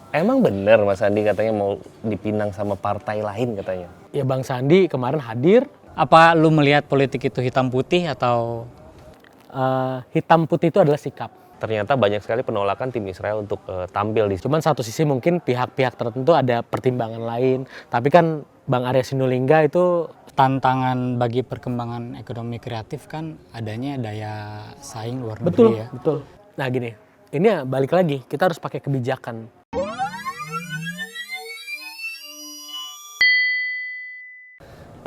Emang bener Mas Sandi katanya mau dipinang sama partai lain katanya? Ya Bang Sandi kemarin hadir. Apa lu melihat politik itu hitam putih atau Hitam putih itu adalah sikap. Ternyata banyak sekali penolakan tim Israel untuk tampil di Cuman satu sisi mungkin pihak-pihak tertentu ada pertimbangan lain. Tapi kan Bang Arya Sinulinga itu tantangan bagi perkembangan ekonomi kreatif kan adanya daya saing luar negeri betul, ya. betul. Nah gini, ini ya balik lagi, kita harus pakai kebijakan.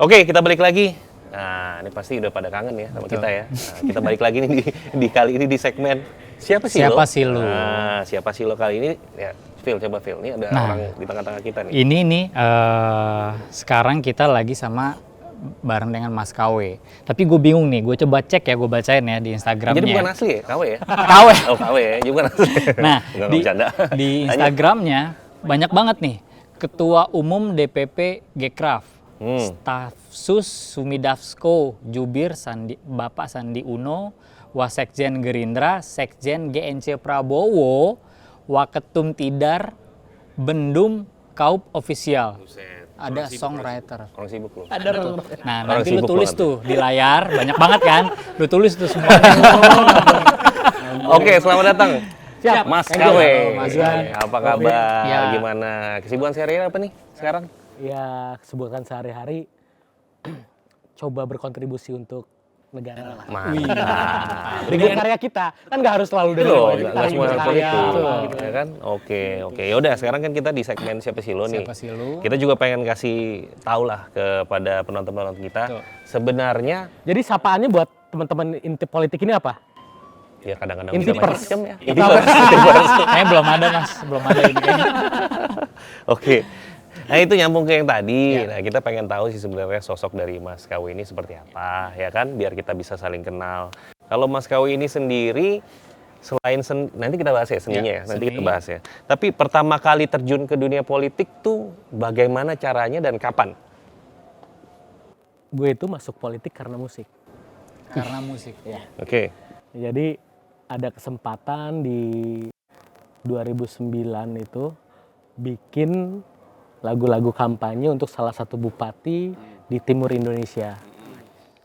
Oke, kita balik lagi. Nah, ini pasti udah pada kangen ya sama kita ya. Nah, kita balik lagi nih di kali ini di segmen Siapa Sih Lo? Siapa Sih Lo? Nah, Siapa Sih Lo kali ini ya, Phil, coba Phil. Ini ada orang di tengah-tengah kita nih. Ini nih sekarang kita lagi sama bareng dengan Mas KW. Tapi gue bingung nih, gue coba cek ya, gue bacain ya di Instagramnya. Jadi bukan asli ya, KW ya? KW. Oh, KW ya, juga bukan asli. Nah, Nggak bercanda. di Instagramnya banyak banget nih. Ketua Umum DPP Gekraf, Stafsus Sumidavsko, Jubir Bapak Sandi Uno, Wasekjen Gerindra, Sekjen GNC Prabowo, Waketum Tidar, Bendum Kaup Official. Ada songwriter. Orang sibuk loh. Ada tuh. Nah, Orang nanti lu sibuk tulis banget. tuh di layar, banyak banget kan? Lu tulis tuh semuanya. Oke, selamat datang. Siap. Mas Thank you. KW. Mas Iwan. Apa kabar? Ya. Gimana? Kesibukan sehari-hari apa nih sekarang? Ya kesibukan sehari-hari coba berkontribusi untuk negara lah. Mantap. Dengan karya kita, kan nggak harus selalu dari Loh, politik, nggak semua berkarya, politik, gitu. ya kan? Oke. Yaudah, sekarang kan kita di segmen Siapa Sih Lo nih. Siapa Sih Lo? Kita juga pengen kasih tahu lah kepada penonton-penonton kita. Betul. Sebenarnya, Jadi sapaannya buat teman-teman inti politik ini apa? ya kadang-kadang Intipers. macam-macam ya. Kayaknya belum ada mas, belum ada ini. Oke. Nah itu nyambung ke yang tadi. Nah kita pengen tahu sih sebenarnya sosok dari Mas KW ini seperti apa, ya kan? Biar kita bisa saling kenal. Kalau Mas KW ini sendiri, selain nanti kita bahas ya seninya ya, nanti kita bahas ya. Tapi pertama kali terjun ke dunia politik tuh bagaimana caranya dan kapan? Gue itu masuk politik karena musik. Karena musik. Ya. Oke. Jadi ada kesempatan di 2009 itu bikin lagu-lagu kampanye untuk salah satu bupati di timur Indonesia,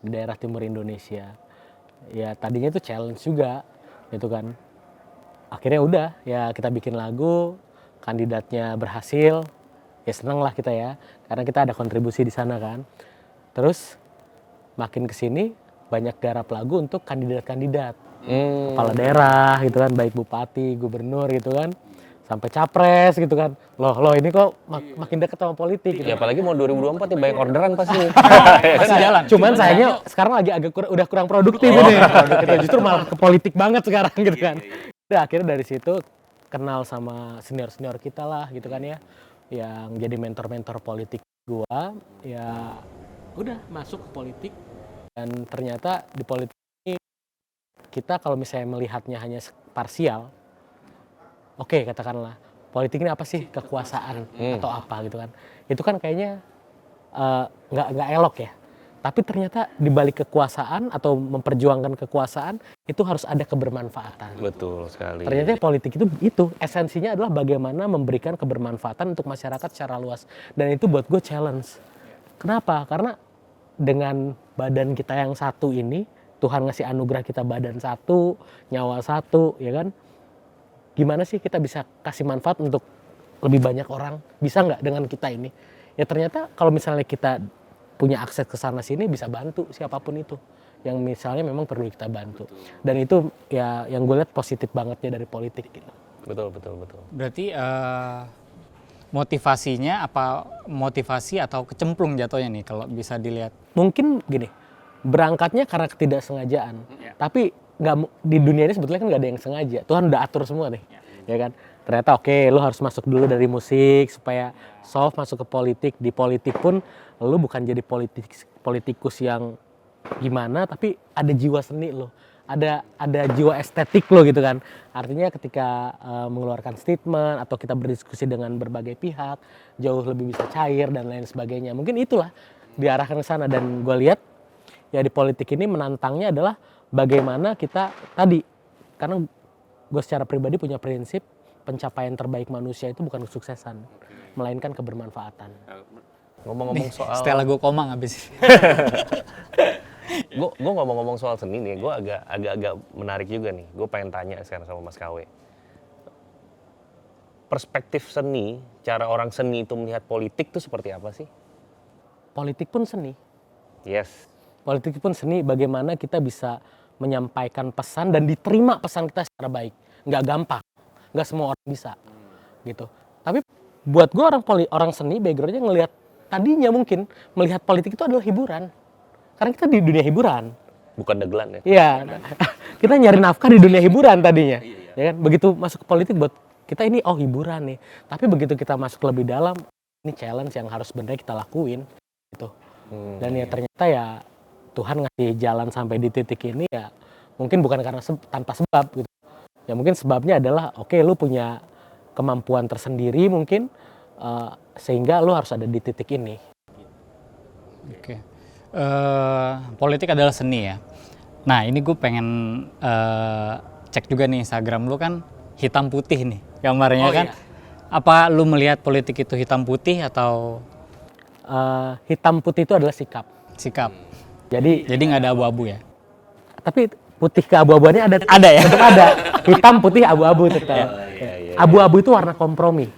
di daerah timur Indonesia. Ya tadinya itu challenge juga, gitu kan. Akhirnya udah, ya kita bikin lagu, kandidatnya berhasil, ya seneng lah kita ya, karena kita ada kontribusi di sana kan. Terus makin kesini banyak garap lagu untuk kandidat-kandidat, kepala daerah gitu kan, baik bupati, gubernur gitu kan, sampai capres gitu kan. Loh ini kok makin dekat sama politik gitu. Ya apalagi mau 2024 ya banyak orderan pasti. Masih jalan. Cuman sayangnya sekarang lagi udah kurang produktif ini. Kita justru malah ke politik banget sekarang gitu kan. Udah akhirnya dari situ kenal sama senior-senior kita lah gitu kan ya, yang jadi mentor-mentor politik gua. Ya udah masuk ke politik, dan ternyata di politik ini kita kalau misalnya melihatnya hanya parsial, oke, katakanlah politik ini apa sih, kekuasaan atau apa gitu kan, itu kan kayaknya nggak elok ya. Tapi ternyata di balik kekuasaan atau memperjuangkan kekuasaan itu harus ada kebermanfaatan. Betul sekali. Ternyata politik itu esensinya adalah bagaimana memberikan kebermanfaatan untuk masyarakat secara luas, dan itu buat gue challenge. Kenapa? Karena dengan badan kita yang satu ini, Tuhan ngasih anugerah kita badan satu, nyawa satu, ya kan? Gimana sih kita bisa kasih manfaat untuk lebih banyak orang? Bisa nggak dengan kita ini? Ya ternyata kalau misalnya kita punya akses ke sana sini, bisa bantu siapapun itu yang misalnya memang perlu kita bantu. Dan itu ya yang gue lihat positif bangetnya dari politik gitu. Betul. Berarti motivasinya apa, motivasi atau kecemplung jatuhnya nih kalau bisa dilihat? Mungkin gini, berangkatnya karena ketidaksengajaan. Tapi di dunia ini sebetulnya kan nggak ada yang sengaja. Tuhan udah atur semua nih, ya kan? Ternyata oke, lu harus masuk dulu dari musik supaya soft masuk ke politik. Di politik pun lu bukan jadi politikus yang gimana, tapi ada jiwa seni lo, ada jiwa estetik lo gitu kan. Artinya ketika mengeluarkan statement atau kita berdiskusi dengan berbagai pihak, jauh lebih bisa cair dan lain sebagainya. Mungkin itulah diarahkan ke sana, dan gue lihat ya di politik ini menantangnya adalah bagaimana kita tadi, karena gue secara pribadi punya prinsip pencapaian terbaik manusia itu bukan kesuksesan, melainkan kebermanfaatan. Ngomong-ngomong soal Setelah gue koma habis. gue ngomong-ngomong soal seni nih, gue agak menarik juga nih. Gue pengen tanya sekarang sama Mas KW. Perspektif seni, cara orang seni itu melihat politik itu seperti apa sih? Politik pun seni. Yes. Politik pun seni, bagaimana kita bisa menyampaikan pesan dan diterima pesan kita secara baik. Nggak gampang, nggak semua orang bisa. Gitu. Tapi buat gue orang seni, backgroundnya ngelihat, tadinya mungkin melihat politik itu adalah hiburan. Karena kita di dunia hiburan. Bukan dagelan ya? Iya, kita nyari nafkah di dunia hiburan tadinya. Ya kan? Begitu masuk ke politik buat kita ini hiburan nih. Tapi begitu kita masuk lebih dalam, ini challenge yang harus benar kita lakuin gitu. Dan ya ternyata ya Tuhan ngasih jalan sampai di titik ini ya mungkin bukan karena tanpa sebab gitu. Ya mungkin sebabnya adalah oke, lu punya kemampuan tersendiri mungkin sehingga lu harus ada di titik ini. Oke. Politik adalah seni ya. Nah ini gue pengen cek juga nih Instagram lu kan hitam putih nih gambarnya kan. Iya. Apa lu melihat politik itu hitam putih atau Hitam putih itu adalah sikap. sikap? Jadi Jadi nggak ada abu-abu ya? tapi putih keabu-abuannya ada ya? tetap ada. Hitam putih abu-abu tetap. Abu-abu itu warna kompromi.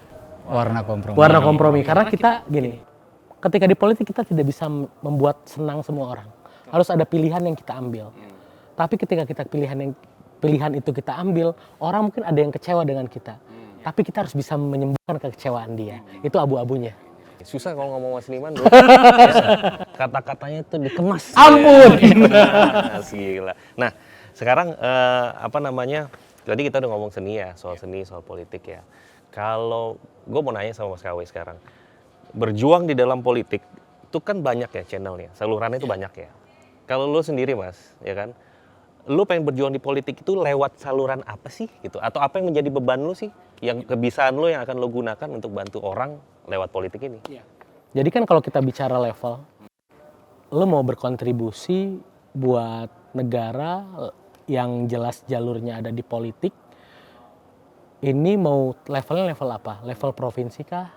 Warna kompromi. Warna kompromi karena kita gini. Ketika di politik kita tidak bisa membuat senang semua orang. Harus ada pilihan yang kita ambil. Tapi ketika kita pilihan itu kita ambil, orang mungkin ada yang kecewa dengan kita. Tapi kita harus bisa menyembuhkan kekecewaan dia. Itu abu-abunya. Susah kalau ngomong Mas Seniman bro. Kata-katanya tuh dikemas. Ampun. Gila. Nah, sekarang tadi kita udah ngomong seni ya, soal seni, soal politik ya. Kalau gue mau nanya sama Mas KW sekarang, berjuang di dalam politik itu kan banyak ya channelnya, salurannya itu banyak ya. Kalau lu sendiri Mas, ya kan, lu pengen berjuang di politik itu lewat saluran apa sih gitu? Atau apa yang menjadi beban lu sih? Yang kebisaan lu yang akan lu gunakan untuk bantu orang lewat politik ini? Jadi kan kalau kita bicara level, lo mau berkontribusi buat negara yang jelas jalurnya ada di politik, ini mau levelnya level apa? Level provinsi kah?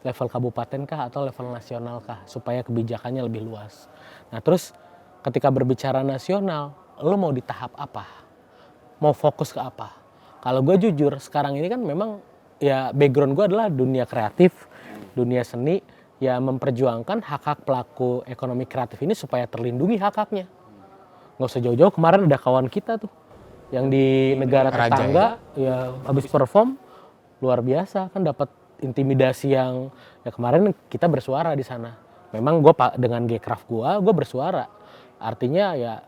Level kabupaten kah? Atau level nasional kah? Supaya kebijakannya lebih luas. Nah terus ketika berbicara nasional, lo mau di tahap apa? Mau fokus ke apa? Kalau gue jujur, sekarang ini kan memang ya background gue adalah dunia kreatif, dunia seni, ya memperjuangkan hak-hak pelaku ekonomi kreatif ini supaya terlindungi hak-haknya. Nggak usah jauh-jauh, kemarin ada kawan kita tuh yang di negara tetangga ya habis perform luar biasa kan, dapat intimidasi yang ya kemarin kita bersuara di sana. Memang gue dengan Gcraft gue bersuara. Artinya ya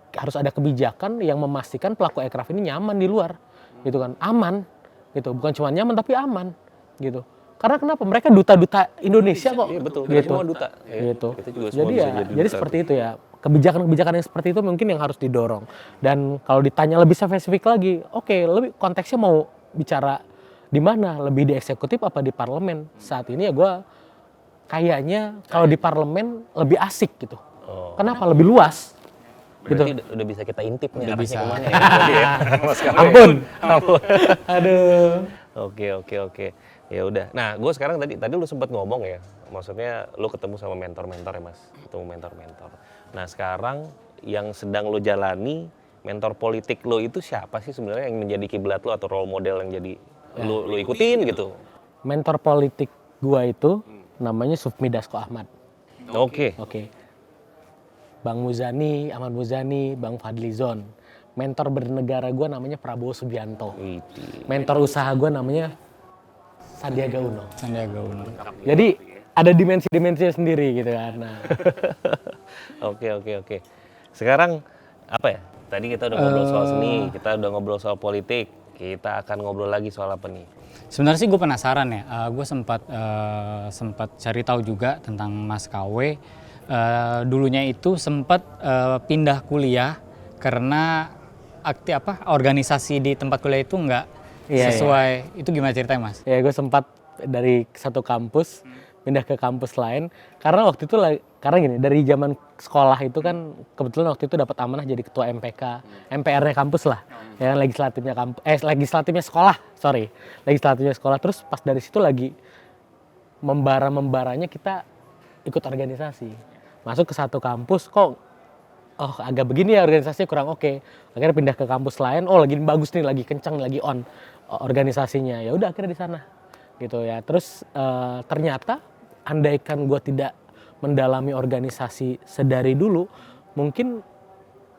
harus ada kebijakan yang memastikan pelaku aircraft ini nyaman di luar, gitu kan, aman, gitu, bukan cuma nyaman tapi aman, gitu. Karena kenapa? Mereka duta-duta Indonesia kok. Iya betul, gitu. semua duta. Ya. Gitu. Kita juga semua Jadi bisa ya, jadi jadi duta. seperti itu ya. Kebijakan-kebijakan yang seperti itu mungkin yang harus didorong. Dan kalau ditanya lebih spesifik lagi, oke, lebih konteksnya mau bicara di mana? Lebih di eksekutif apa di parlemen? Saat ini ya gue kayaknya kalau di parlemen lebih asik gitu. Kenapa? Lebih luas. Berarti udah bisa kita intip nih Udah arahnya bisa. kemana ya. Jadi ya, Mas KW. Ampun. Aduh. Oke. Ya udah. Nah, gue sekarang tadi lu sempat ngomong ya. Maksudnya lu ketemu sama mentor-mentor ya, Mas. Ketemu mentor-mentor. Nah, sekarang yang sedang lu jalani, mentor politik lu itu siapa sih sebenarnya yang menjadi kiblat lu atau role model yang jadi lu ikutin gitu? Mentor politik gua itu namanya Sufmi Dasko Ahmad. Oke. Bang Muzani, Ahmad Muzani, Bang Fadlizon. Mentor bernegara gua namanya Prabowo Subianto. Mentor usaha gua namanya Sandiaga Uno. Sandiaga Uno. Jadi ada dimensi-dimensinya sendiri gitu kan. Nah, Oke. Sekarang apa ya? Tadi kita udah ngobrol soal seni, kita udah ngobrol soal politik. Kita akan ngobrol lagi soal apa nih? Sebenarnya sih gue penasaran ya. Gue sempat cari tahu juga tentang Mas KW. Dulunya itu sempat pindah kuliah karena organisasi di tempat kuliah itu nggak Iya, sesuai. Itu gimana ceritanya Mas? ya gue sempat dari satu kampus pindah ke kampus lain karena waktu itu karena gini, dari zaman sekolah itu kan kebetulan waktu itu dapat amanah jadi ketua MPK, MPR-nya kampus lah. Ya kan, legislatifnya sekolah, legislatifnya sekolah. Terus pas dari situ lagi membara-membaranya kita ikut organisasi. Masuk ke satu kampus kok agak begini ya organisasinya kurang oke. Akhirnya pindah ke kampus lain, lagi bagus nih, lagi kencang, lagi on organisasinya. Ya udah akhirnya di sana. Gitu ya. Terus ternyata andaikan gue tidak mendalami organisasi sedari dulu, mungkin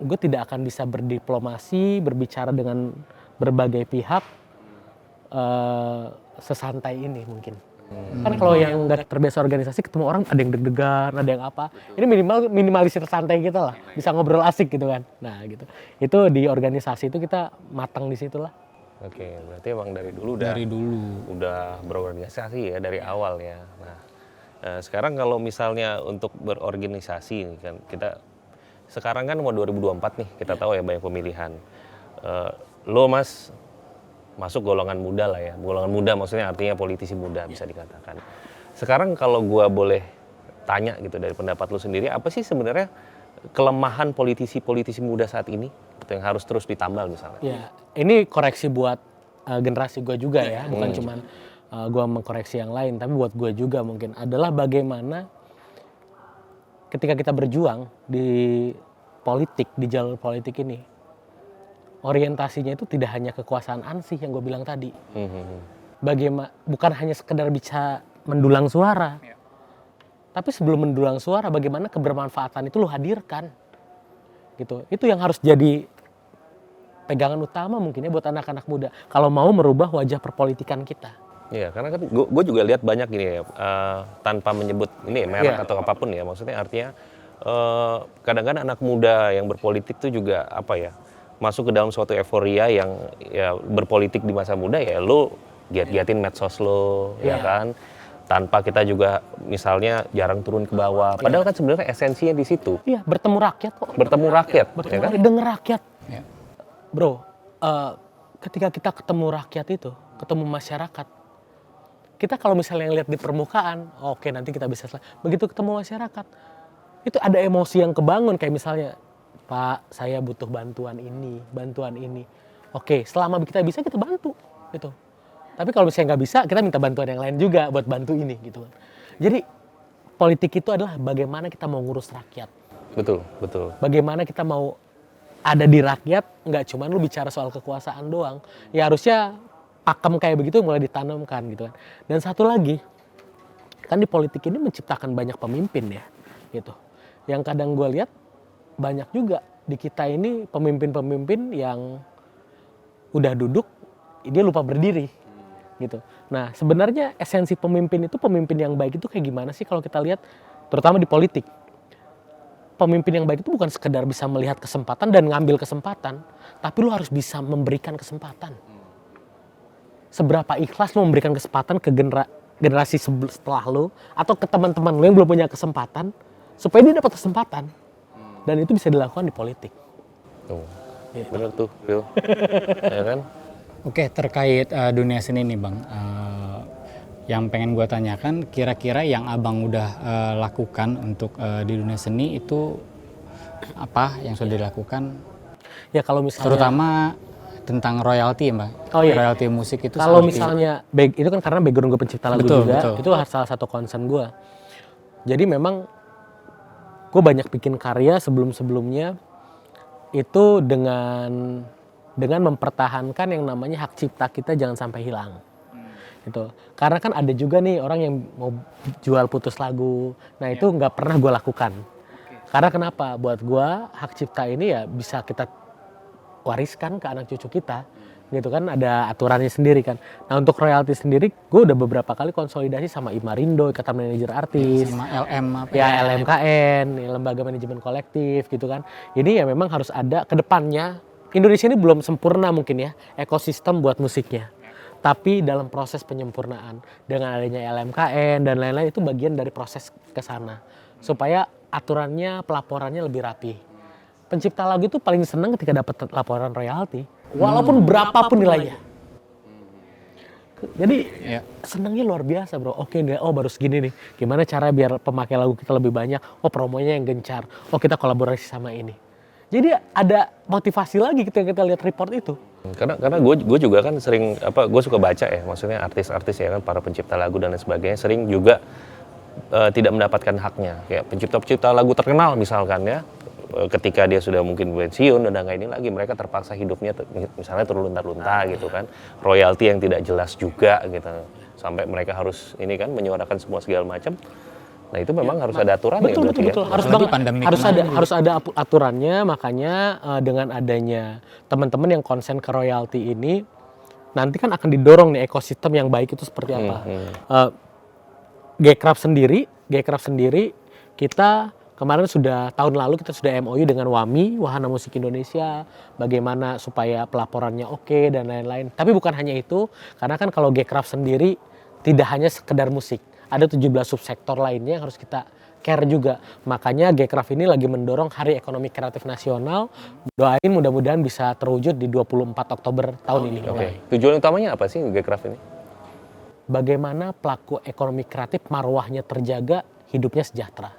gue tidak akan bisa berdiplomasi, berbicara dengan berbagai pihak sesantai ini mungkin. Kan kalau yang nggak terbiasa organisasi, ketemu orang ada yang deg-degan, ada yang apa. Ini minimalisir santai kita lah, bisa ngobrol asik gitu kan. Nah gitu. Itu di organisasi itu kita matang di situ lah. Oke, berarti emang dari dulu udah berorganisasi ya dari awal ya. Nah, sekarang kalau misalnya untuk berorganisasi nih kan kita sekarang kan mau 2024 nih, kita tahu ya banyak pemilihan. Lo Mas masuk golongan muda lah ya. Golongan muda maksudnya artinya politisi muda bisa dikatakan. Sekarang kalau gua boleh tanya gitu dari pendapat lo sendiri, apa sih sebenarnya kelemahan politisi muda saat ini yang harus terus ditambal misalnya? Ya, ini koreksi buat generasi gue juga ya, bukan cuman gue mengkoreksi yang lain, tapi buat gue juga mungkin adalah bagaimana ketika kita berjuang di politik, di jalur politik ini, orientasinya itu tidak hanya kekuasaan ansih yang gue bilang tadi. Bagaimana bukan hanya sekedar bisa mendulang suara, tapi sebelum mendulang suara, bagaimana kebermanfaatan itu lo hadirkan, gitu. Itu yang harus jadi pegangan utama mungkin ya buat anak-anak muda kalau mau merubah wajah perpolitikan kita. Iya, karena kan gue juga lihat banyak gini ya, tanpa menyebut ini merek atau apapun ya, maksudnya artinya kadang-kadang anak muda yang berpolitik itu juga apa ya, masuk ke dalam suatu euforia yang ya berpolitik di masa muda ya lo giat-giatin medsos lo ya kan, tanpa kita juga misalnya jarang turun ke bawah, padahal kan sebenarnya esensinya di situ. Iya, bertemu rakyat kok. Bertemu rakyat, ya kan? Denger rakyat. Bro, ketika kita ketemu rakyat itu, ketemu masyarakat, kita kalau misalnya lihat di permukaan, oke nanti kita bisa begitu ketemu masyarakat, itu ada emosi yang kebangun kayak misalnya, Pak, saya butuh bantuan ini. Oke, selama kita bisa kita bantu, gitu. Tapi kalau misalnya nggak bisa, kita minta bantuan yang lain juga buat bantu ini, gitu. Jadi politik itu adalah bagaimana kita mau ngurus rakyat. Betul. Bagaimana kita mau ada di rakyat, nggak cuma lu bicara soal kekuasaan doang. Ya harusnya pakem kayak begitu mulai ditanamkan gitu kan. Dan satu lagi, kan di politik ini menciptakan banyak pemimpin ya, gitu. Yang kadang gue lihat banyak juga di kita ini pemimpin-pemimpin yang udah duduk, dia lupa berdiri, gitu. Nah sebenarnya esensi pemimpin yang baik itu kayak gimana sih kalau kita lihat, terutama di politik. Pemimpin yang baik itu bukan sekedar bisa melihat kesempatan dan ngambil kesempatan, tapi lu harus bisa memberikan kesempatan. Seberapa ikhlas lu memberikan kesempatan ke generasi setelah lu, atau ke teman-teman lu yang belum punya kesempatan, supaya dia dapat kesempatan. Dan itu bisa dilakukan di politik. Tuh, bener tuh, Phil. Ya kan? Oke, terkait dunia seni nih Bang. Yang pengen gue tanyakan, kira-kira yang abang udah lakukan untuk di dunia seni itu apa yang sudah dilakukan? Ya kalau misalnya terutama tentang royalti ya Mbak. Oh iya. Royalti musik itu kalau misalnya itu kan karena background gue pencipta lagu juga, itu salah satu concern gue. Jadi memang gue banyak bikin karya sebelum-sebelumnya itu dengan mempertahankan yang namanya hak cipta kita jangan sampai hilang. Gitu. Karena kan ada juga nih orang yang mau jual putus lagu. Nah itu nggak pernah gue lakukan. Karena kenapa? Buat gue hak cipta ini ya bisa kita wariskan ke anak cucu kita. Gitu kan, ada aturannya sendiri kan. Nah untuk royalti sendiri gue udah beberapa kali konsolidasi sama Imarindo, Ikatan Manajer Artis. Sama LM ya LMKN, Lembaga Manajemen Kolektif gitu kan. Ini ya memang harus ada ke depannya. Indonesia ini belum sempurna mungkin ya ekosistem buat musiknya. Tapi dalam proses penyempurnaan dengan adanya LMKN dan lain-lain itu bagian dari proses ke sana. Supaya aturannya, pelaporannya lebih rapi. Pencipta lagu itu paling senang ketika dapat laporan royalti. Walaupun berapapun nilainya. Jadi Iya. senangnya luar biasa bro. Oke deh, oh baru segini nih. Gimana cara biar pemakai lagu kita lebih banyak? Oh promonya yang gencar. Oh kita kolaborasi sama ini. Jadi ada motivasi lagi kita lihat report itu. Karena gue juga kan sering gue suka baca ya, maksudnya artis-artis ya kan, para pencipta lagu dan lain sebagainya sering juga tidak mendapatkan haknya. Kayak pencipta-pencipta lagu terkenal misalkan ya, ketika dia sudah mungkin pensiun udah nggak ini lagi, mereka terpaksa hidupnya misalnya terlunta-lunta gitu kan, royalti yang tidak jelas juga gitu, sampai mereka harus ini kan menyuarakan semua segala macam. Nah itu memang harus ada aturan ya. Betul. Harus Apalagi banget. pandemi Harus ada aturannya. Makanya dengan adanya teman-teman yang konsen ke royalti ini, nanti kan akan didorong nih ekosistem yang baik itu seperti apa. Gcraft sendiri kita kemarin tahun lalu kita sudah MOU dengan WAMI, Wahana Musik Indonesia, bagaimana supaya pelaporannya oke dan lain-lain. Tapi bukan hanya itu, karena kan kalau Gcraft sendiri tidak hanya sekedar musik. Ada 17 subsektor lainnya yang harus kita care juga. Makanya Gcraft ini lagi mendorong Hari Ekonomi Kreatif Nasional. Doain mudah-mudahan bisa terwujud di 24 Oktober tahun ini. Oke. Tujuan utamanya apa sih Gcraft ini? Bagaimana pelaku ekonomi kreatif marwahnya terjaga, hidupnya sejahtera.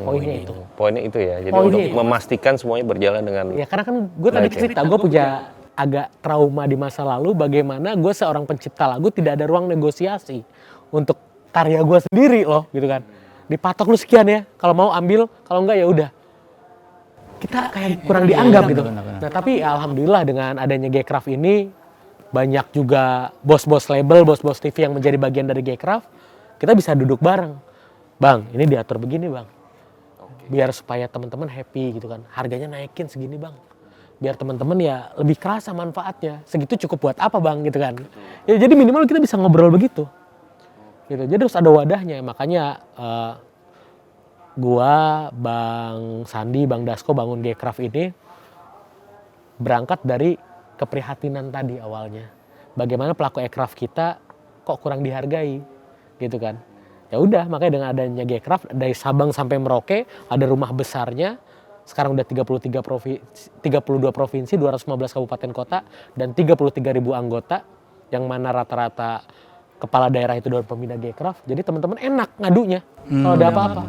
Poinnya itu. Poinnya itu ya. Jadi Poinnya untuk itu. memastikan semuanya berjalan dengan Ya karena kan gue tadi cerita, gue punya agak trauma di masa lalu. Bagaimana gue seorang pencipta lagu tidak ada ruang negosiasi untuk karya gue sendiri loh, gitu kan. Dipatok lu sekian ya, kalau mau ambil, kalau enggak ya udah. Kita kayak kurang dianggap gitu. benar. Nah tapi alhamdulillah dengan adanya Gcraft ini, banyak juga bos-bos label, bos-bos TV yang menjadi bagian dari Gcraft, kita bisa duduk bareng. Bang, ini diatur begini bang. Biar supaya teman-teman happy gitu kan. Harganya naikin segini bang. Biar teman-teman ya lebih kerasa manfaatnya. Segitu cukup buat apa bang gitu kan. Ya jadi minimal kita bisa ngobrol begitu. Gitu. Jadi harus ada wadahnya. Makanya gua, Bang Sandi, Bang Dasko bangun Gcraft ini berangkat dari keprihatinan tadi awalnya. Bagaimana pelaku aircraft kita kok kurang dihargai, gitu kan. Ya udah, makanya dengan adanya Gcraft dari Sabang sampai Merauke ada rumah besarnya. Sekarang udah 32 provinsi, 215 kabupaten kota dan 33.000 anggota yang mana rata-rata kepala daerah itu dari pembina Gcraft. Jadi teman-teman enak ngadunya kalau ada apa-apa.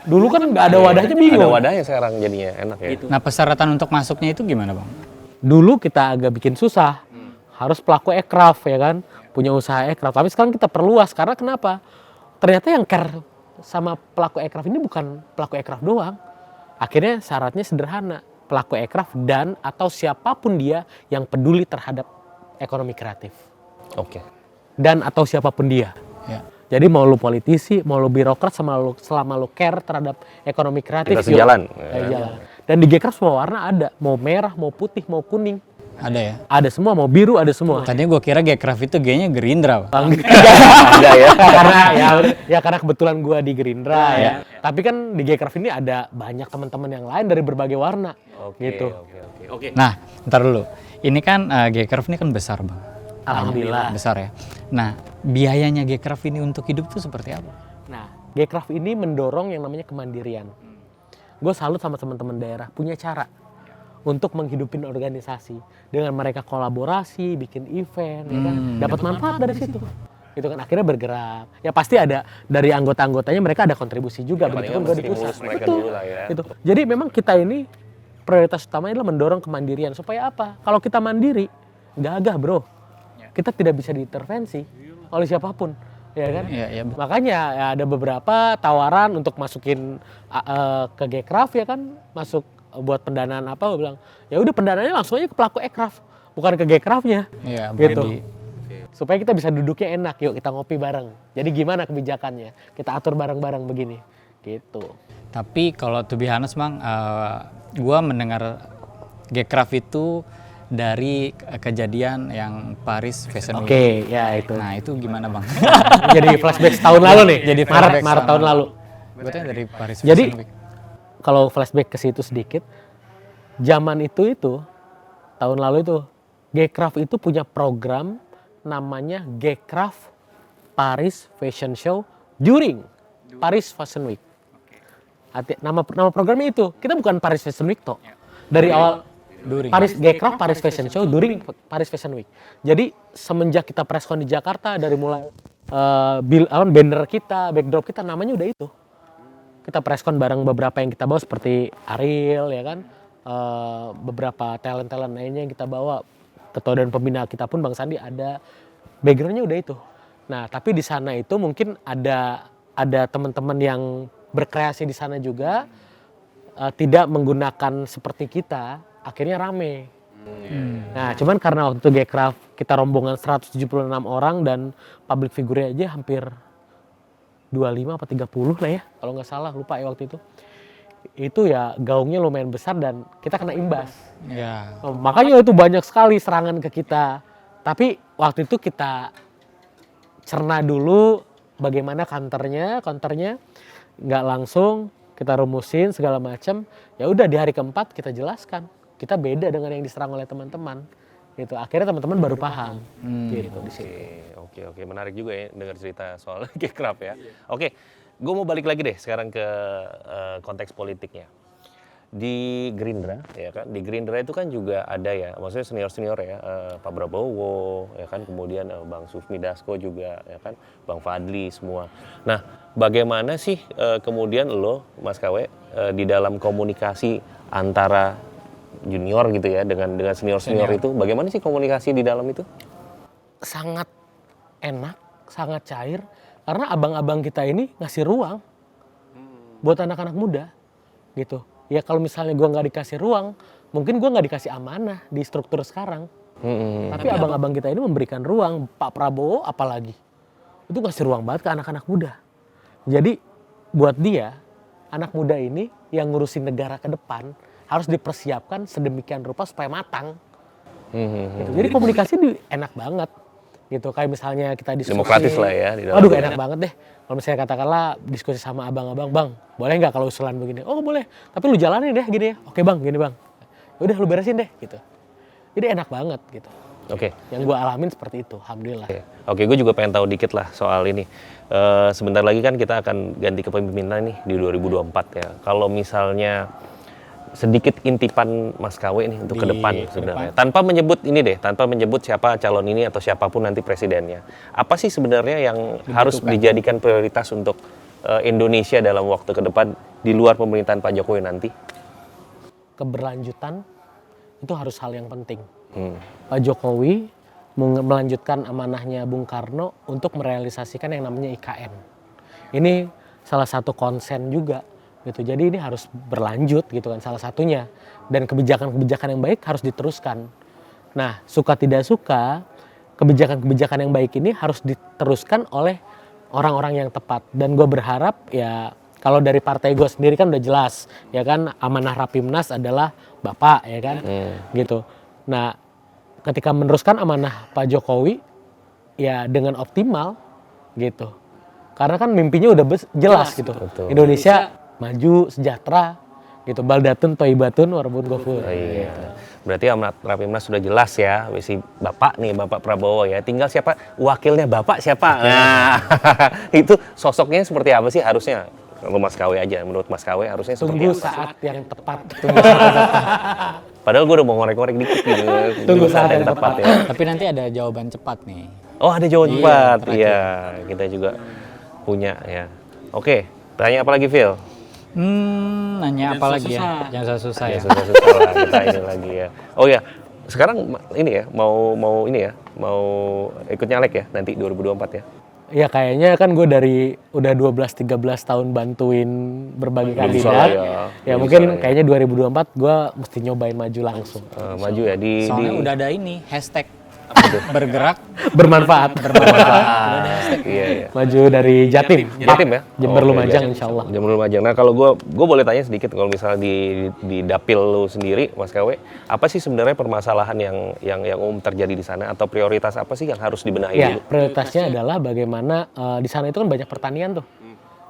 Dulu kan nggak ada wadahnya, bingung. ada wadahnya sekarang jadinya enak ya. Nah, persyaratan untuk masuknya itu gimana, Bang? Dulu kita agak bikin susah, harus pelaku aircraft ya kan, punya usaha aircraft. Tapi sekarang kita perluas, karena kenapa? Ternyata yang care sama pelaku aircraft ini bukan pelaku aircraft doang. Akhirnya syaratnya sederhana, pelaku aircraft dan atau siapapun dia yang peduli terhadap ekonomi kreatif. Oke. Dan atau siapapun dia. Ya. Jadi mau lu politisi, mau lu birokrat, selama lu care terhadap ekonomi kreatif. Kita sejalan. Jalan. Dan di Gcraft semua warna ada, mau merah, mau putih, mau kuning. Ada ya? Ada semua, mau biru ada semua. Tadinya gue kira Gcraft itu G-nya Gerindra, Bang. Enggak ya. Karena ya karena kebetulan gua di Gerindra ya. Tapi kan di Gcraft ini ada banyak teman-teman yang lain dari berbagai warna. Gitu. Oke. Nah, ntar dulu. Ini kan Gcraft ini kan besar, Bang. Alhamdulillah. Besar ya. Nah, biayanya Gcraft ini untuk hidup tuh seperti apa? Nah, Gcraft ini mendorong yang namanya kemandirian. Gue salut sama teman-teman daerah punya cara untuk menghidupin organisasi dengan mereka kolaborasi, bikin event, ya kan, dapat manfaat dari situ. Gitu kan akhirnya bergerak. Ya pasti ada dari anggota-anggotanya mereka ada kontribusi juga. Begitu pun gue di pusat. Mereka Betul. dulu lah ya. Gitu. Jadi memang kita ini prioritas utamanya adalah mendorong kemandirian. Supaya apa? Kalau kita mandiri, gagah bro. Kita tidak bisa diintervensi oleh siapapun, ya kan? Iya, betul. Makanya ya, ada beberapa tawaran untuk masukin ke Gcraft ya kan, masuk buat pendanaan apa? Gue bilang, ya udah pendanaannya langsung aja ke pelaku aircraft, bukan ke Gcraftnya. Iya, Gitu. Supaya kita bisa duduknya enak, yuk kita ngopi bareng. Jadi gimana kebijakannya? Kita atur bareng-bareng begini, gitu. Tapi kalau to be honest, Bang, gue mendengar Gcraft itu dari kejadian yang Paris Fashion Week. Oke, ya itu. Nah, itu gimana, Bang? Jadi flashback setahun lalu nih. Jadi Maret flashback tahun setahun lalu. Berarti dari Paris Jadi Fashion Week. kalau flashback ke situ sedikit, zaman itu tahun lalu itu Gcraft itu punya program namanya Gcraft Paris Fashion Show during Paris Fashion Week. Nama programnya itu, kita bukan Paris Fashion Week toh. Dari awal Paris Fashion Show during Paris Fashion Week. Jadi semenjak kita preskon di Jakarta, dari mulai banner kita, backdrop kita, namanya udah itu. Kita preskon bareng beberapa yang kita bawa seperti Ariel ya kan, beberapa talent lainnya yang kita bawa, ketua dan pembina kita pun Bang Sandi ada, backgroundnya udah itu. Nah tapi di sana itu mungkin ada teman-teman yang berkreasi di sana juga, tidak menggunakan seperti kita, akhirnya rame. Nah cuman karena waktu itu Gcraft kita rombongan 176 orang dan public figure aja hampir 25 apa 30 lah ya, kalau nggak salah, lupa ya waktu itu. Itu ya gaungnya lumayan besar dan kita kena imbas. Ya. Makanya itu banyak sekali serangan ke kita. Tapi waktu itu kita cerna dulu bagaimana counternya nggak langsung kita rumusin segala macam. Ya udah di hari keempat kita jelaskan kita beda dengan yang diserang oleh teman-teman. Gitu. Akhirnya teman-teman baru paham. Gitu di sini. Oke, menarik juga ya dengar cerita soal Gcraft ya. Oke, gue mau balik lagi deh sekarang ke konteks politiknya. Di Gerindra ya kan, di Gerindra itu kan juga ada ya, maksudnya senior ya, Pak Prabowo ya kan, kemudian Bang Sufmi Dasko juga ya kan, Bang Fadli semua. Nah, bagaimana sih kemudian lo Mas KW di dalam komunikasi antara junior gitu ya dengan senior itu, bagaimana sih komunikasi di dalam itu? Sangat enak, sangat cair, karena abang-abang kita ini ngasih ruang buat anak-anak muda gitu. Ya kalau misalnya gue nggak dikasih ruang, mungkin gue nggak dikasih amanah di struktur sekarang. Tapi abang-abang kita ini memberikan ruang. Pak Prabowo apalagi, itu ngasih ruang banget ke anak-anak muda. Jadi buat dia, anak muda ini yang ngurusin negara ke depan harus dipersiapkan sedemikian rupa supaya matang. Gitu. Jadi komunikasi enak banget. Gitu, kayak misalnya kita diskusi. Demokratis lah ya. Aduh enak banget deh. Kalau misalnya katakanlah diskusi sama abang-abang, Bang, boleh nggak kalau usulan begini? Oh boleh, tapi lu jalanin deh gini ya. Oke Bang, gini Bang. Udah lu beresin deh gitu. Jadi enak banget gitu. Oke. Yang gue alamin seperti itu, alhamdulillah. Oke, gue juga pengen tahu dikit lah soal ini. Sebentar lagi kan kita akan ganti kepemimpinan nih di 2024 ya. Kalau misalnya sedikit intipan Mas KW nih untuk ke depan sebenarnya. Tanpa menyebut siapa calon ini atau siapapun nanti presidennya. Apa sih sebenarnya yang harus dijadikan prioritas untuk Indonesia dalam waktu ke depan di luar pemerintahan Pak Jokowi nanti? Keberlanjutan itu harus hal yang penting. Pak Jokowi melanjutkan amanahnya Bung Karno untuk merealisasikan yang namanya IKN. Ini salah satu konsen juga. Gitu. Jadi ini harus berlanjut gitu kan salah satunya, dan kebijakan-kebijakan yang baik harus diteruskan. Nah suka tidak suka kebijakan-kebijakan yang baik ini harus diteruskan oleh orang-orang yang tepat, dan gue berharap ya kalau dari partai gue sendiri kan udah jelas ya kan, amanah Rapimnas adalah Bapak ya kan gitu. Nah ketika meneruskan amanah Pak Jokowi ya dengan optimal gitu, karena kan mimpinya udah jelas gitu. Betul. Indonesia maju, sejahtera, gitu. Baldatun, Thayyibatun, Warabun Ghafur. Iya. Berarti amanat Rapimnas sudah jelas ya, si Bapak nih, Bapak Prabowo ya. Tinggal siapa wakilnya Bapak siapa? Nah, itu sosoknya seperti apa sih harusnya? Kalau Mas KW aja, menurut Mas KW harusnya seperti Tunggu apa? saat yang tepat. Padahal gue udah mau ngorek-ngorek dikit gitu. Tunggu saat yang tepat ya. Tapi nanti ada jawaban cepat nih. Oh ada jawaban cepat, terakhir. iya. Kita juga punya ya. Oke, tanya apa lagi Phil? Nanya apa lagi ya? Yang susah ya. Susah-susah lah kita ini lagi ya. Oh ya, sekarang ini ya mau ikut nyalek ya nanti 2024 ya? Ya kayaknya kan gue udah 12-13 tahun bantuin berbagai kandidat. Ya mungkin kayaknya 2024 gue mesti nyobain maju langsung. Maju ya Soalnya udah ada ini hashtag bergerak Bermanfaat. Iya. Maju dari Jatim. Jatim ya? Jember Oke, Lumajang Jatim. insya Allah. Jember Lumajang. Nah kalau gue boleh tanya sedikit, kalau misalnya di dapil lu sendiri Mas KW, apa sih sebenarnya permasalahan yang umum terjadi di sana, atau prioritas apa sih yang harus dibenahi Ya, dulu? prioritasnya adalah bagaimana di sana itu kan banyak pertanian tuh.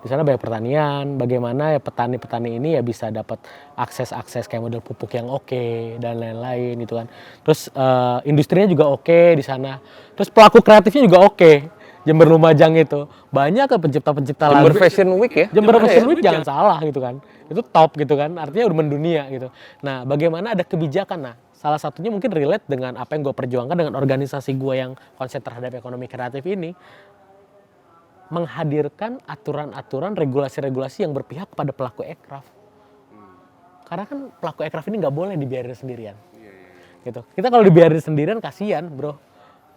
Di sana banyak pertanian, bagaimana ya petani-petani ini ya bisa dapat akses kayak model pupuk yang oke dan lain-lain gitu kan. Terus industrinya juga oke di sana. Terus pelaku kreatifnya juga oke Jember Lumajang itu. Banyak kan pencipta-pencipta lagu. Jember Fashion Week ya? Jember Ada Fashion ya? Week jangan salah gitu kan. Itu top gitu kan. Artinya udah mendunia gitu. Nah, bagaimana ada kebijakan. Nah, salah satunya mungkin relate dengan apa yang gue perjuangkan dengan organisasi gue yang konsen terhadap ekonomi kreatif ini. Menghadirkan aturan-aturan, regulasi-regulasi yang berpihak kepada pelaku aircraft. Karena kan pelaku aircraft ini nggak boleh dibiarin sendirian. Gitu. Kita kalau dibiarin sendirian kasihan, bro.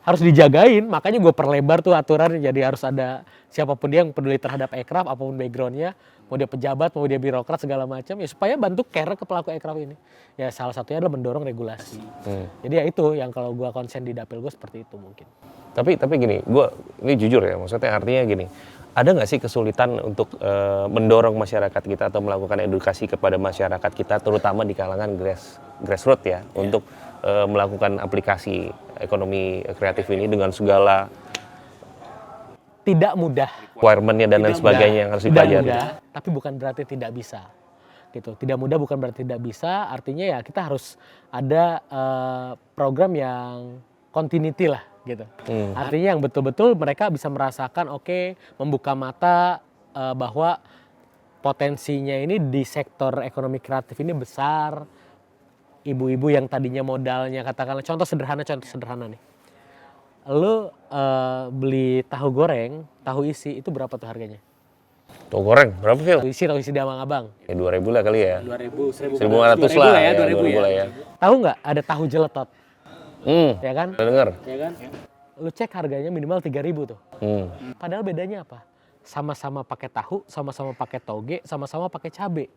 Harus dijagain, makanya gue perlebar tuh aturan, jadi harus ada siapapun dia yang peduli terhadap aircraft, apapun backgroundnya, mau dia pejabat, mau dia birokrat segala macam, ya supaya bantu care ke pelaku aircraft ini. Ya salah satunya adalah mendorong regulasi. Jadi ya itu yang kalau gue konsen di dapil gue seperti itu mungkin. Tapi gini, ini jujur ya, maksudnya artinya gini, ada nggak sih kesulitan untuk mendorong masyarakat kita atau melakukan edukasi kepada masyarakat kita, terutama di kalangan grassroots ya, untuk melakukan aplikasi ekonomi kreatif ini dengan segala Tidak mudah. requirement-nya dan lain sebagainya yang harus Tidak dipelajari. mudah, tapi bukan berarti tidak bisa. Gitu. Tidak mudah bukan berarti tidak bisa, artinya ya kita harus ada program yang continuity lah gitu. Artinya yang betul-betul mereka bisa merasakan membuka mata bahwa potensinya ini di sektor ekonomi kreatif ini besar. Ibu-ibu yang tadinya modalnya katakanlah contoh sederhana nih. Lu beli tahu goreng, tahu isi itu berapa tuh harganya? Tuh goreng, berapa Phil? Tahu isi di Abang-Abang. Ya 2.000 lah kali ya. 2.000, 1.500 lah ya, 2.000 lah ya. Tahu nggak ada tahu jeletot? Ya kan? Udah denger? Ya kan? Lu cek harganya minimal 3.000 tuh. Padahal bedanya apa? Sama-sama pakai tahu, sama-sama pakai toge, sama-sama pakai cabe.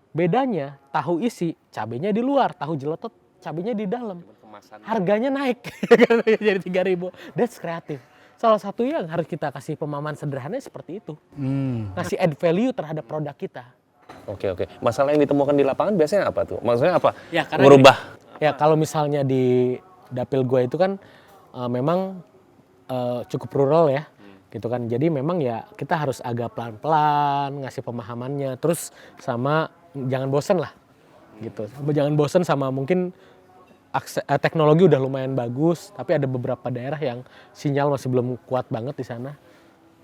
Bedanya tahu isi, cabenya di luar, tahu jeletot, cabenya di dalam. Harganya naik jadi 3.000. That's kreatif. Salah satu yang harus kita kasih pemahaman sederhananya seperti itu. Ngasih add value terhadap produk kita. Oke. Masalah yang ditemukan di lapangan biasanya apa tuh? Maksudnya apa? Ya, karena merubah. Ya kalau misalnya di dapil gue itu kan memang cukup rural ya. Gitu kan. Jadi memang ya kita harus agak pelan-pelan ngasih pemahamannya. Terus sama jangan bosen lah. Gitu. Jangan bosen sama mungkin teknologi udah lumayan bagus, tapi ada beberapa daerah yang sinyal masih belum kuat banget di sana.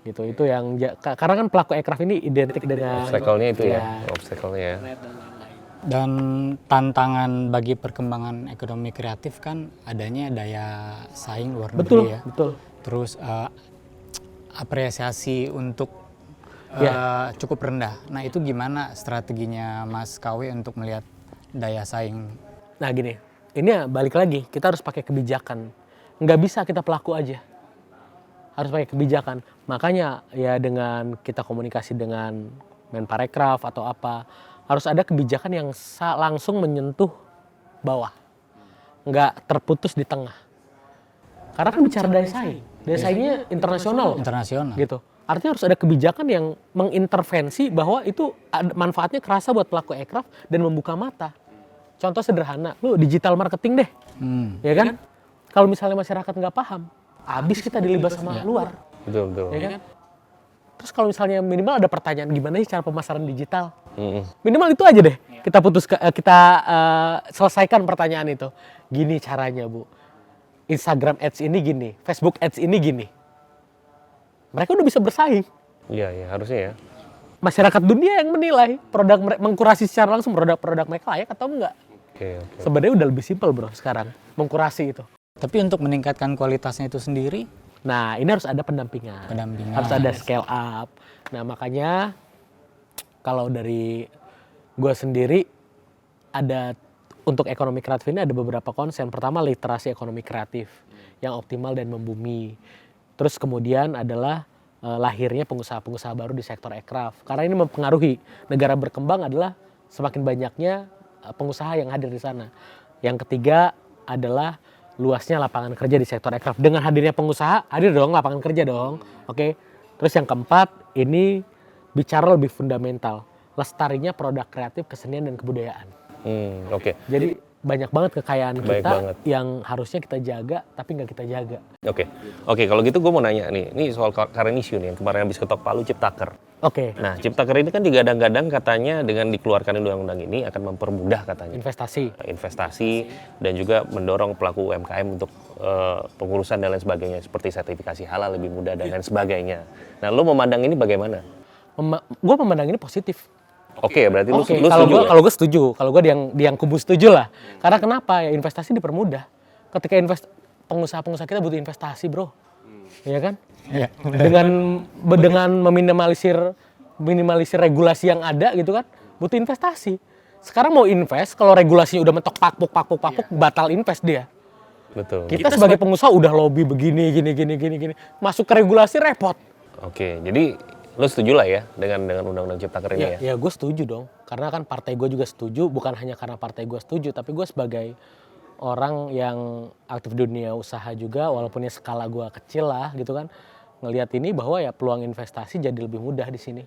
Gitu. Itu yang karena kan pelaku aircraft ini identik dengan Obstacle-nya itu ya. Obstacle-nya ya. Dan tantangan bagi perkembangan ekonomi kreatif kan adanya daya saing luar negeri ya. Betul. Terus apresiasi untuk cukup rendah. Nah itu gimana strateginya Mas KW untuk melihat daya saing? Nah gini, ini ya balik lagi, kita harus pakai kebijakan. Nggak bisa kita pelaku aja. Harus pakai kebijakan. Makanya ya dengan kita komunikasi dengan Menparekraf atau apa, harus ada kebijakan yang langsung menyentuh bawah. Nggak terputus di tengah. Karena kan bicara daya saing. Daya saingnya internasional. Internasional. Gitu. Artinya harus ada kebijakan yang mengintervensi bahwa itu manfaatnya kerasa buat pelaku aircraft dan membuka mata. Contoh sederhana, lu digital marketing deh, ya kan? Kalau misalnya masyarakat nggak paham, habis kita dilibas sama luar, Betul. ya kan? Terus kalau misalnya minimal ada pertanyaan gimana sih cara pemasaran digital, minimal itu aja deh. Kita selesaikan pertanyaan itu. Gini caranya Bu, Instagram Ads ini gini, Facebook Ads ini gini. Mereka udah bisa bersaing. Iya harusnya ya. Masyarakat dunia yang menilai produk mengkurasi secara langsung produk-produk mereka layak atau enggak. Oke. Sebenarnya udah lebih simpel bro sekarang mengkurasi itu. Tapi untuk meningkatkan kualitasnya itu sendiri, Nah ini harus ada pendampingan. Harus ada scale up. Nah makanya kalau dari gue sendiri ada untuk ekonomi kreatif ini ada beberapa konsen. Pertama literasi ekonomi kreatif yang optimal dan membumi. Terus kemudian adalah lahirnya pengusaha-pengusaha baru di sektor aircraft. Karena ini mempengaruhi negara berkembang adalah semakin banyaknya pengusaha yang hadir di sana. Yang ketiga adalah luasnya lapangan kerja di sektor aircraft. Dengan hadirnya pengusaha, hadir dong lapangan kerja dong. Oke. Terus yang keempat, ini bicara lebih fundamental. Lestarinya produk kreatif, kesenian dan kebudayaan. Oke. Jadi banyak banget kekayaan Banyak kita banget. yang harusnya kita jaga tapi nggak kita jaga. Oke, kalau gitu gue mau nanya nih, ini soal current issue nih yang kemarin habis ketok palu Ciptaker. Oke, Nah, Ciptaker ini kan digadang-gadang katanya dengan dikeluarkan undang-undang ini akan mempermudah katanya investasi. dan juga mendorong pelaku UMKM untuk pengurusan dan lain sebagainya seperti sertifikasi halal lebih mudah dan lain sebagainya. Nah, lo memandang ini bagaimana? Gue memandang ini positif. Oke, berarti lu Oke, setuju ya? kalau gue setuju, kalau gue di yang kubu setuju lah. Karena kenapa ya, investasi dipermudah. Ketika pengusaha-pengusaha kita butuh investasi, bro, ya kan? Iya. Dengan minimalisir regulasi yang ada gitu kan, butuh investasi. Sekarang mau invest, kalau regulasinya udah mentok pakpuk, batal invest dia. Betul. Kita sebagai pengusaha udah lobby begini, gini, masuk ke regulasi repot. Oke, jadi lu setuju lah ya dengan undang-undang Ciptaker ini ya? Ya gue setuju dong, karena kan partai gue juga setuju, bukan hanya karena partai gue setuju, tapi gue sebagai orang yang aktif di dunia usaha juga, walaupun ya skala gue kecil lah gitu kan, ngelihat ini bahwa ya peluang investasi jadi lebih mudah di sini.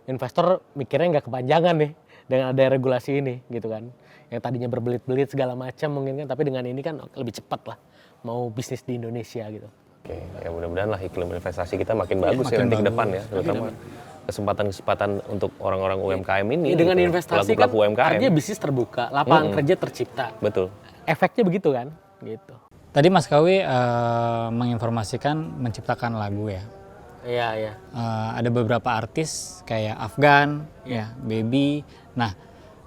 Investor mikirnya nggak kepanjangan nih dengan ada regulasi ini gitu kan, yang tadinya berbelit-belit segala macam mungkin kan, tapi dengan ini kan lebih cepat lah mau bisnis di Indonesia gitu. Oke, ya mudah-mudahan lah iklim investasi kita makin bagus ya nanti ke depan ya, terutama kesempatan-kesempatan untuk orang-orang UMKM ini. Ya, dengan gitu, investasi kan pelaku-pelaku UMKM. artinya bisnis terbuka, lapangan kerja tercipta. Betul. Efeknya begitu kan, gitu. Tadi Mas Kawi menginformasikan menciptakan lagu ya. Iya. Ada beberapa artis kayak Afgan, ya, Baby. Nah,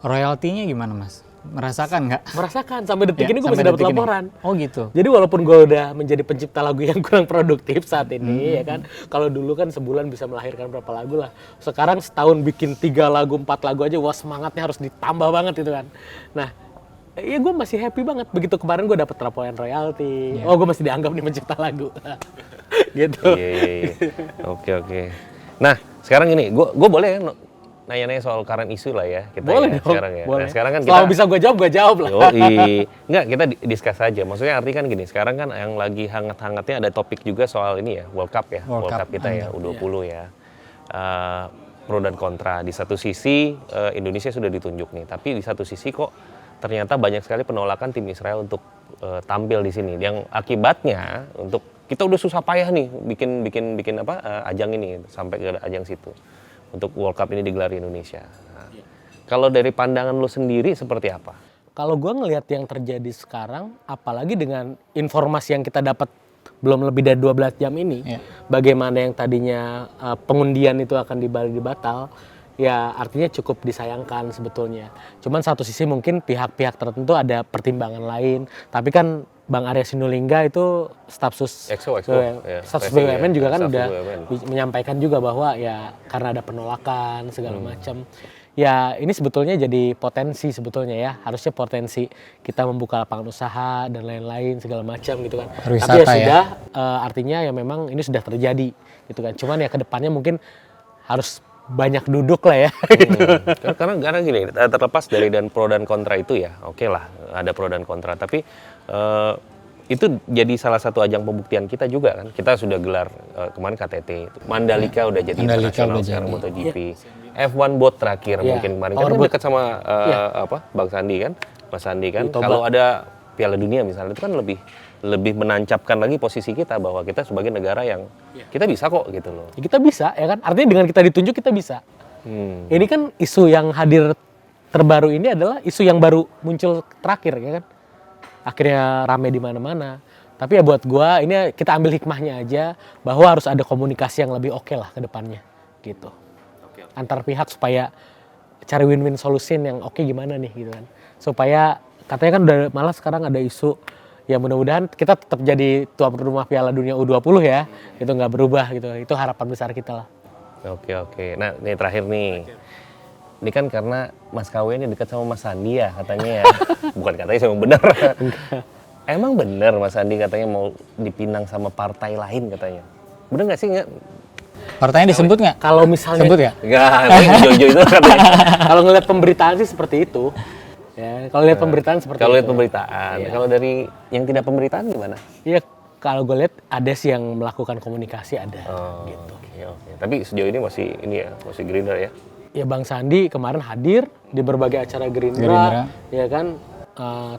royaltinya gimana Mas? Merasakan nggak? Merasakan, sampai detik Ya, ini gue sampai masih dapat detik ini. laporan. Oh gitu. Jadi walaupun gue udah menjadi pencipta lagu yang kurang produktif saat ini ya kan, kalau dulu kan sebulan bisa melahirkan berapa lagu lah, sekarang setahun bikin 3 lagu 4 lagu aja, wah semangatnya harus ditambah banget itu kan. Nah, ya gue masih happy banget. Begitu kemarin gue dapet laporan royalti, oh gue masih dianggap nih pencipta lagu. Gitu. Iya. Oke. Nah, sekarang ini, gue boleh ya nanya-nanya soal current issue lah ya kita Boleh ya, dong, sekarang ya. boleh. Nah, sekarang kan Selama kita bisa gue jawab lah. Enggak, kita discuss aja. Maksudnya arti kan gini, sekarang kan yang lagi hangat-hangatnya ada topik juga soal ini ya, World Cup ya. World Cup kita ya, U20 ya. Pro dan kontra. Di satu sisi Indonesia sudah ditunjuk nih, tapi di satu sisi kok ternyata banyak sekali penolakan tim Israel untuk tampil di sini. Yang akibatnya untuk kita udah susah payah nih bikin ajang ini sampai ke ajang situ. Untuk World Cup ini digelar di Indonesia. Nah, kalau dari pandangan lo sendiri seperti apa? Kalau gue ngelihat yang terjadi sekarang, apalagi dengan informasi yang kita dapat belum lebih dari 12 jam ini, bagaimana yang tadinya pengundian itu akan dibatal, ya artinya cukup disayangkan sebetulnya. Cuman satu sisi mungkin pihak-pihak tertentu ada pertimbangan lain, tapi kan Bang Arya Sinulinga itu staf sus BUMN juga kan udah menyampaikan juga bahwa ya karena ada penolakan segala macam. Ya ini sebetulnya jadi potensi sebetulnya ya, harusnya potensi kita membuka lapangan usaha dan lain-lain segala macam gitu kan. Pariwisata, tapi ya sudah artinya ya memang ini sudah terjadi gitu kan. Cuman ya kedepannya mungkin harus banyak duduk lah ya. Karena gini, terlepas dari pro dan kontra itu ya, oke lah ada pro dan kontra, tapi itu jadi salah satu ajang pembuktian kita juga kan. Kita sudah gelar kemarin KTT, Mandalika udah jadi internasional sekarang MotoGP, F1 Boat terakhir mungkin kemarin kan dekat sama Bang Sandi kan, Mas Sandi kan. Kalau ada Piala Dunia misalnya itu kan lebih menancapkan lagi posisi kita bahwa kita sebagai negara yang kita bisa kok gitu loh. Ya, kita bisa ya kan, artinya dengan kita ditunjuk kita bisa. Ini kan isu yang hadir terbaru ini adalah isu yang baru muncul terakhir ya kan. Akhirnya rame di mana-mana. Tapi ya buat gua ini kita ambil hikmahnya aja bahwa harus ada komunikasi yang lebih oke lah ke depannya gitu. Antar pihak supaya cari win-win solution yang oke gimana nih gitu kan. Supaya katanya kan udah malah sekarang ada isu ya mudah-mudahan kita tetap jadi tuan rumah Piala Dunia U20 ya. Itu nggak berubah gitu. Itu harapan besar kita lah. Oke. Nah, ini terakhir nih. Ini kan karena Mas KW ini dekat sama Mas Sandi ya katanya ya. Bukan katanya sama benar. Emang benar Mas Sandi katanya mau dipinang sama partai lain katanya. Bener nggak sih? Partainya disebut nggak? Kalau misalnya Sebut ya? Nggak, Jojo itu katanya. Kalau ngeliat pemberitaan sih seperti itu. Ya, kalau lihat pemberitaan seperti Kalau itu. lihat pemberitaan, kalau dari yang tidak pemberitaan gimana? Iya, kalau gue lihat ada sih yang melakukan komunikasi ada gitu. Oke. Tapi sejauh ini masih masih Gerindra ya. Ya Bang Sandi kemarin hadir di berbagai acara Gerindra. Ya kan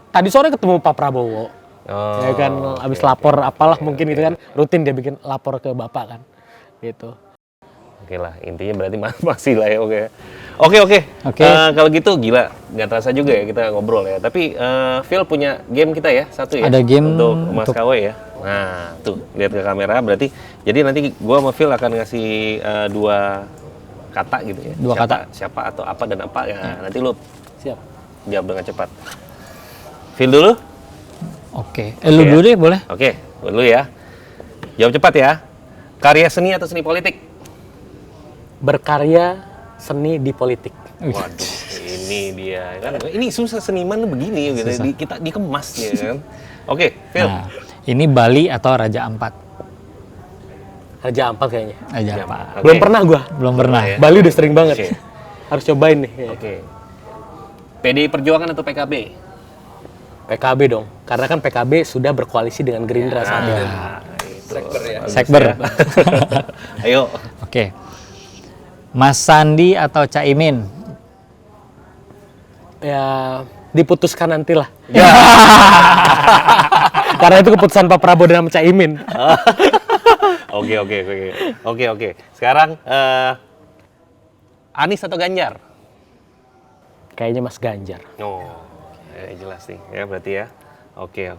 tadi sore ketemu Pak Prabowo. Oh, Ya kan, abis lapor apalah mungkin itu kan rutin dia bikin lapor ke Bapak kan. Gitu. Oke lah, intinya berarti masih lah ya, oke. Oke. Kalau gitu gila, nggak terasa juga ya kita ngobrol ya. Tapi Phil punya game kita ya, satu ya. Ada game untuk Mas untuk- KW ya. Nah, tuh lihat ke kamera. Berarti, jadi nanti gua sama Phil akan ngasih 2 kata gitu ya. Dua kata. Siapa atau apa dan apa ya. Nanti lu Siap. jawab dengan cepat. Phil dulu. Oke. Lu Oke, dulu deh boleh. Oke, dulu ya. Jawab cepat ya. Karya seni atau seni politik? Berkarya seni di politik. Waduh, ini dia kan. Ini susah seniman tuh begini gitu. Kita dikemas ya kan. Oke, Phil. Nah, ini Bali atau Raja Ampat? Raja Ampat kayaknya. Raja Oke. Ampat. Belum pernah gua. Belum pernah. ya. Bali udah sering banget. Oke. Harus cobain nih. Oke. PDI Perjuangan atau PKB? PKB dong. Karena kan PKB sudah berkoalisi dengan Gerindra saat ini. Sekber. Ayo. Oke. Mas Sandi atau Caimin? Ya diputuskan nantilah. Karena itu keputusan Pak Prabowo dan Cak Imin. Oke. Sekarang Anies atau Ganjar? Kayaknya Mas Ganjar. Oh, jelas nih ya berarti ya. Oke.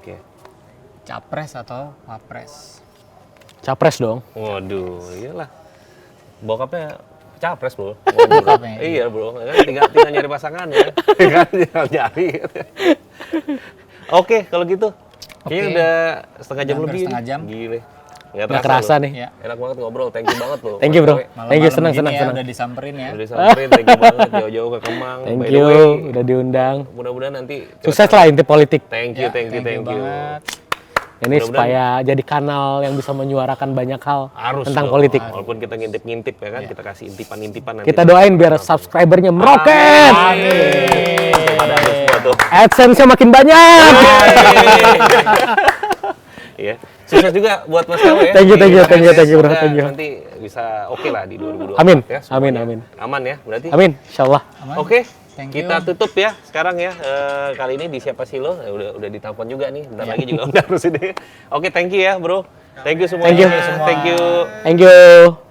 Capres atau Wapres? Capres dong. Waduh, iyalah. Bokapnya capres bro. Bokapnya. Iya bro, kan tinggal nyari pasangan ya. Kan tinggal nyari. Oke, kalau gitu. Kayaknya Oke. udah setengah jam Hampir lebih. setengah jam. Gile. Nggak kerasa loh. nih. Ya. Enak banget ngobrol. Thank you banget loh. Thank you bro. Mas Kowe. Thank you, Malam-malam senang. gini ya, udah disamperin ya. Udah disamperin, thank you banget jauh-jauh ke Kemang. Thank By the you, way, udah diundang. mudah-mudahan nanti Sukses lah inti politik. Thank you. Thank you banget. Ini Mudah-mudahan- supaya jadi kanal yang bisa menyuarakan banyak hal Harus tentang dong. politik. Walaupun kita ngintip-ngintip ya kan, kita kasih intipan-intipan nanti. Kita doain biar subscribernya meroket. Pada ada semua tuh. AdSense-nya makin banyak. Iya. Sukses juga buat Mas Kawe ya. Thank you, Di bro. Semoga Thank you. Nanti bisa oke lah di 2024 Amin. ya. semuanya. Amin. Aman ya berarti. Amin, insyaallah. Aman. Oke. Thank you. Kita tutup ya sekarang ya. Kali ini di Siapa Sih Lo udah ditelepon juga nih. Bentar lagi juga udah harus ini. Oke, thank you ya, Bro. Thank you semuanya. Thank you. Thank you. Thank you.